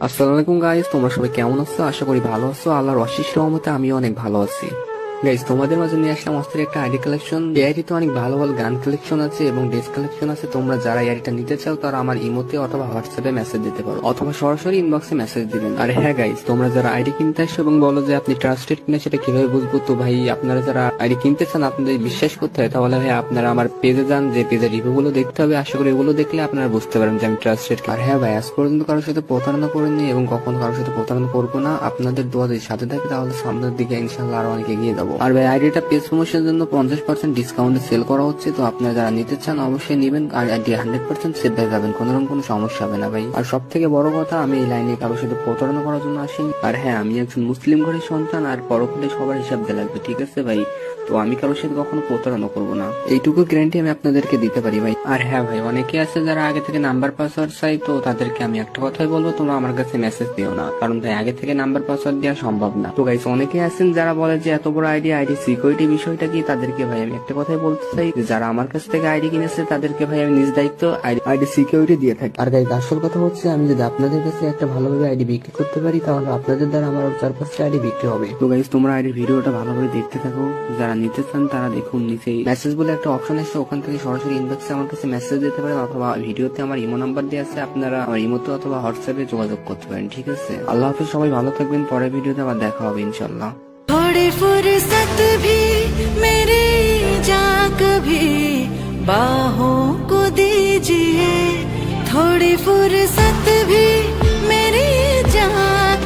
আসসালামু আলাইকুম গাইস, তোমরা সবাই কেমন আছো? আশা করি ভালো আছো। আল্লাহর অশেষ রহমতে আমিও অনেক ভালো আছি। গাইস, তোমাদের মাঝে নিয়ে আসলাম অস্থির একটা আইডি কালেকশন। এই আইডিতে অনেক ভালো ভালো গান কালেকশন আছে এবং ড্রেস কালেকশন আছে। তোমরা যারা এই আইডিটা নিতে চাও তারা আমার ইমোতে অথবা হোয়াটসঅ্যাপে মেসেজ দিতে পারো অথবা সরাসরি ইনবক্সে মেসেজ দিবেন। আর হ্যাঁ গাইস, তোমরা যারা আইডি কিনতে আসো এবং বলো যে আপনি ট্রাস্টেড কিনা সেটা কিভাবে বুঝবো? তো ভাই, আপনারা যারা আইডি কিনতে চান আপনাদের বিশ্বাস করতে হয়, তাহলে ভাই আপনারা আমার পেজে যান, যে পেজের রিভিউ গুলো দেখতে হবে। আশা করি এগুলো দেখলে আপনারা বুঝতে পারেন যে আমি ট্রাস্টেড। আর হ্যাঁ ভাই, আজ পর্যন্ত কারোর সাথে প্রতারণা করিনি এবং কখনো কারোর সাথে প্রতারণা করবো না। আপনাদের দোয়া যদি সাথে থাকে তাহলে সামনের দিকে ইনশাল্লাহ আরো অনেক এগিয়ে যাবো। আর ভাই, আইডিটা পেজ প্রমোশনের জন্য 50% ডিসকাউন্টে সেল করা হচ্ছে। তো আপনারা যারা নিতে চান অবশ্যই নিবেন। আর আইডি 100% সেভ হয়ে যাবেন, কোনো সমস্যা হবে না ভাই। আর সব থেকে বড় কথা, আমি এই লাইনে কারোর সাথে প্রতারণা করার জন্য আসিনি। আর হ্যাঁ, আমি একজন মুসলিম ঘরের সন্তান, আর পরকালে সবার হিসাব দেওয়া লাগবে, ঠিক আছে ভাই? তো আমি কারোর সাথে কখনো প্রতারণা করবো না, এইটুকু গ্যারান্টি আমি আপনাদেরকে দিতে পারি ভাই। আর হ্যাঁ ভাই, অনেকে আছে যারা আগে থেকে নাম্বার পাসওয়ার্ড চাই, তো তাদেরকে আমি একটা কথাই বলবো, তোমরা আমার কাছে মেসেজ দিও না, কারণ ভাই আগে থেকে নাম্বার পাসওয়ার্ড দেওয়া সম্ভব না। তো গাইস, অনেকে আছেন যারা বলে যে এত বড় আইডি সিকিউরিটি বিষয়টা কি? তাদেরকে ভাই আমি একটা কথাই বলতে চাই, যারা আমার কাছ থেকে আইডি কিনেছে তাদেরকে ভাই আমি নিজ দায়িত্ব আইডি সিকিউরিটি দিয়ে থাকি। আর গাইস, আসল কথা হচ্ছে, আমি যদি আপনাদের কাছে একটা ভালোভাবে আইডি বিক্রি করতে পারি তাহলে আপনাদের দ্বারা আমার 4-5টা আইডি বিক্রি হবে। তো গাইস, তোমরা আইডির ভিডিওটা ভালোভাবে দেখতে থাকো। যারা নিতে চান তারা দেখুন, নিচেই মেসেজ বলে একটা অপশন আছে, ওখান থেকে সরাসরি ইনবক্সে আমার কাছে মেসেজ দিতে পারেন অথবা ভিডিওতে আমার ইমো নাম্বার দেওয়া আছে, আপনারা আমার ইমোতে অথবা হোয়াটসঅ্যাপে যোগাযোগ করতে পারেন, ঠিক আছে? আল্লাহ হাফেজ, সবাই ভালো থাকবেন। পরের ভিডিওতে আবার দেখা হবে ইনশাল্লাহ। थोड़ी फुर्सत भी मेरी जा कभी बाहों को दीजिए, थोड़ी फुर्सत भी मेरी जा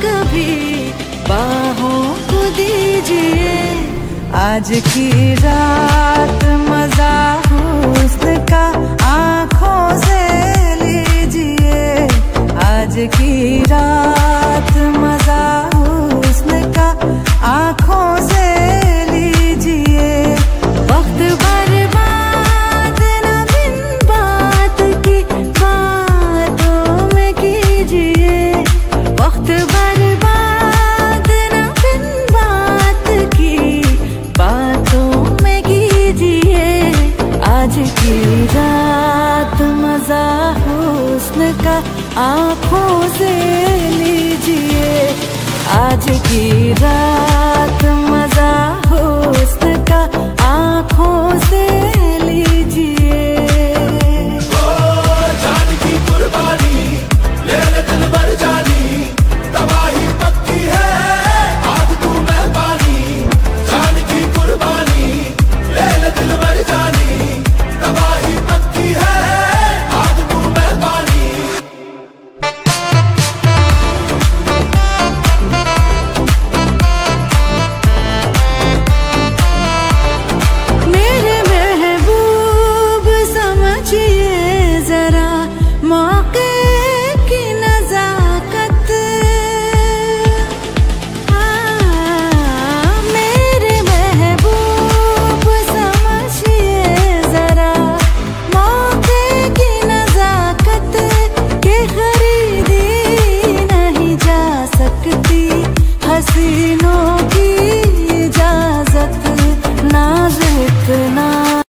कभी बाहों को दीजिए। आज की रात मजा हुस्न का आँखों से लीजिए, आज की रात मजा हुस्न का आँखों से लीजिए। वक्त बर्बाद न बिन बात की बातों में कीजिए, वक्त बर्बाद न बिन बात की बातों में कीजिए। आज की रात मजा हुस्न का आँखों से लीजिए, आज की रात